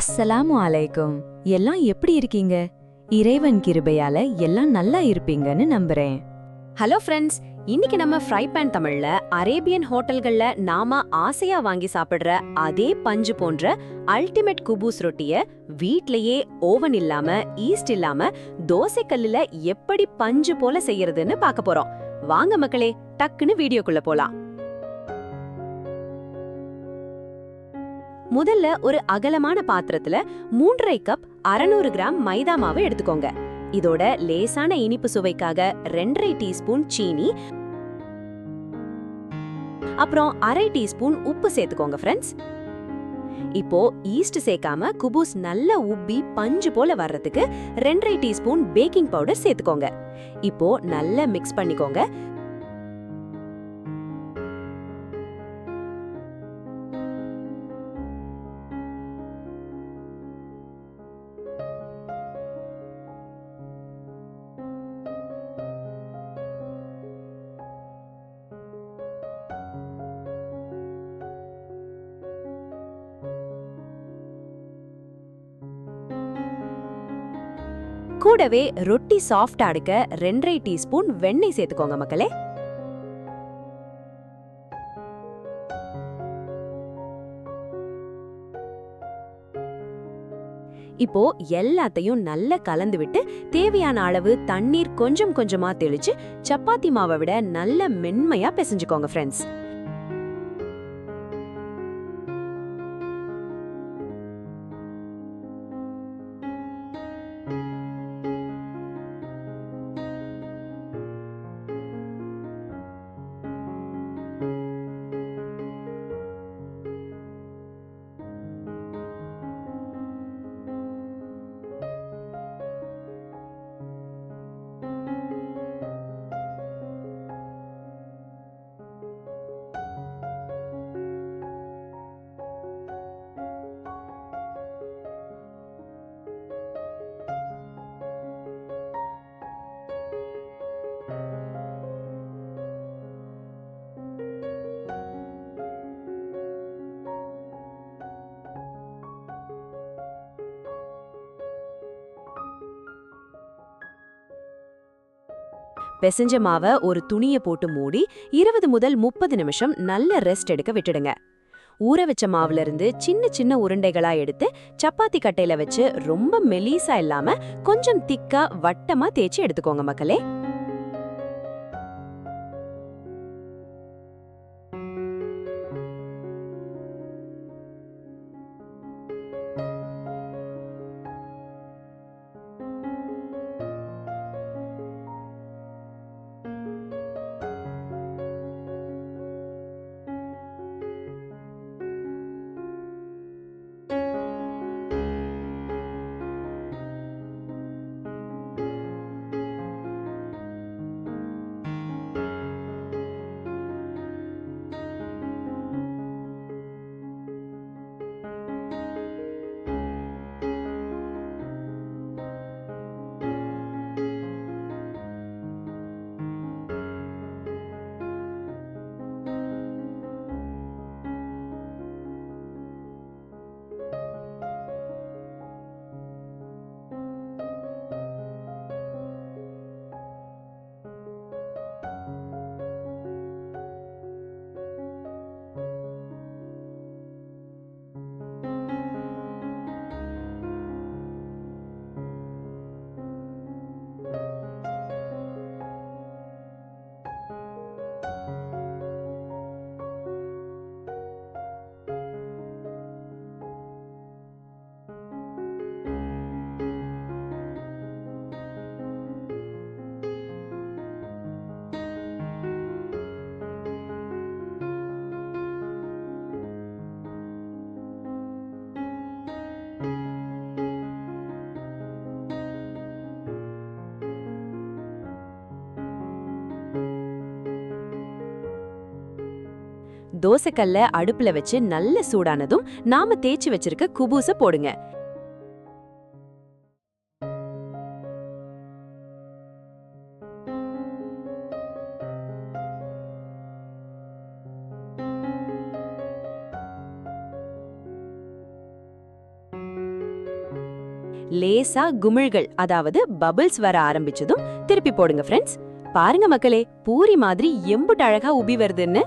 அஸ்ஸலாமு அலைக்கும். எல்லாம் எப்படி இருக்கீங்க? இறைவன் கிருபையால எல்லாம் நல்லா இருப்பீங்கன்னு நம்புறேன். ஹலோ ஃப்ரெண்ட்ஸ், இன்னைக்கு நம்ம ஃப்ரை பேன் தமிழ்ல அரேபியன் ஹோட்டல்கள்ல நாம ஆசையா வாங்கி சாப்பிடுற அதே பஞ்சு போன்ற அல்டிமேட் குபூஸ் ரொட்டிய வீட்லயே ஓவன் இல்லாம ஈஸ்ட் இல்லாம தோசைக்கல்லுல எப்படி பஞ்சு போல செய்யறதுன்னு பார்க்க போறோம். வாங்க மக்களே, டக்குன்னு வீடியோக்குள்ள போலாம். முதல்ல ஒரு அகலமான பாத்திரத்துல 3.5 கப் 600 கிராம் மைதா மாவு எடுத்துக்கோங்க. இதோட லேசான இனிப்பு சுவைக்காக 2.5 டீஸ்பூன் சீனி, அப்புறம் 1/2 டீஸ்பூன் உப்பு சேர்த்துக்கோங்க ஃப்ரெண்ட்ஸ். இப்போ ஈஸ்ட் சேர்க்காம குபூஸ் நல்லா உப்பி பஞ்சு போல வர்றதுக்கு 2.5 டீஸ்பூன் பேக்கிங் பவுடர் சேர்த்துக்கோங்க. இப்போ நல்லா மிக்ஸ் பண்ணிக்கோங்க. கூடவே ரொட்டி சாஃப்டா அடுக்க 2.5 டீஸ்பூன் வெண்ணெய் சேர்த்துக்கோங்க மக்களே. இப்போ எல்லாத்தையும் நல்லா கலந்து விட்டு தேவையான அளவு தண்ணீர் கொஞ்சம் கொஞ்சமா தெளிச்சு சப்பாத்தி மாவை விட நல்ல மென்மையா பிசைஞ்சுக்கோங்க ஃப்ரெண்ட்ஸ். பிசைஞ்ச மாவை ஒரு துணியை போட்டு மூடி 20 முதல் 30 நிமிஷம் நல்ல ரெஸ்ட் எடுக்க விட்டுடுங்க. ஊற வச்ச மாவுல இருந்து சின்ன சின்ன உருண்டைகளா எடுத்து சப்பாத்தி கட்டையில வச்சு ரொம்ப மெலிசா இல்லாம கொஞ்சம் திக்கா வட்டமா தேய்ச்சி எடுத்துக்கோங்க மக்களே. தோசைக்கல்ல அடுப்புல வச்சு நல்ல சூடானதும் நாம தேய்ச்சி வச்சிருக்க குபூஸ போடுங்க. லேசா குமிழ்கள் அதாவது பபிள்ஸ் வர ஆரம்பிச்சதும் திருப்பி போடுங்க ஃப்ரெண்ட்ஸ். பாருங்க மக்களே, பூரி மாதிரி எம்புட்டு அழகா உபி வருதுன்னு.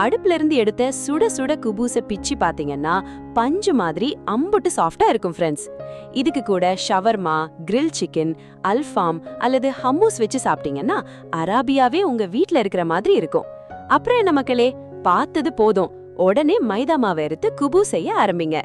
அடுப்புல இருந்து எடுத்த சுட சுட குபூஸ பிச்சு பாத்தீங்கன்னா பஞ்சு மாதிரி அம்புட்டு சாஃப்டா இருக்கும் ஃப்ரெண்ட்ஸ். இதுக்கு கூட ஷவர்மா, கிரில் சிக்கன், அல்ஃபாம் அல்லது ஹம்மூஸ் வச்சு சாப்பிட்டீங்கன்னா அராபியாவே உங்க வீட்ல இருக்கிற மாதிரி இருக்கும். அப்புறம் என்ன மக்களே, பார்த்தது போதும், உடனே மைதா மாவை எடுத்து குபூஸ் செய்ய ஆரம்பிங்க.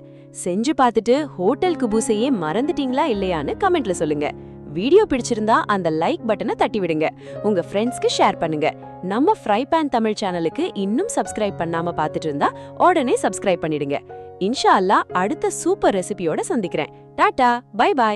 செஞ்சு பார்த்துட்டு ஹோட்டல் குபூஸையே மறந்துட்டீங்களா இல்லையான்னு கமெண்ட்ல சொல்லுங்க. வீடியோ பிடிச்சிருந்தா அந்த லைக் பட்டனை தட்டி விடுங்க. உங்க ஃப்ரெண்ட்ஸ்க்கு ஷேர் பண்ணுங்க. நம்ம ஃப்ரை பேன் தமிழ் சேனலுக்கு இன்னும் சப்ஸ்கிரைப் பண்ணாம பார்த்துட்டு இருந்தா உடனே சப்ஸ்கிரைப் பண்ணிடுங்க. இன்ஷா அல்லாஹ் அடுத்த சூப்பர் ரெசிபியோட சந்திக்கிறேன். டாடா, பை பை.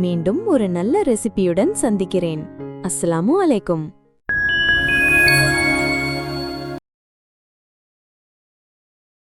மீண்டும் ஒரு நல்ல ரெசிபியுடன் சந்திக்கிறேன். அஸ்ஸலாமு அலைக்கும்.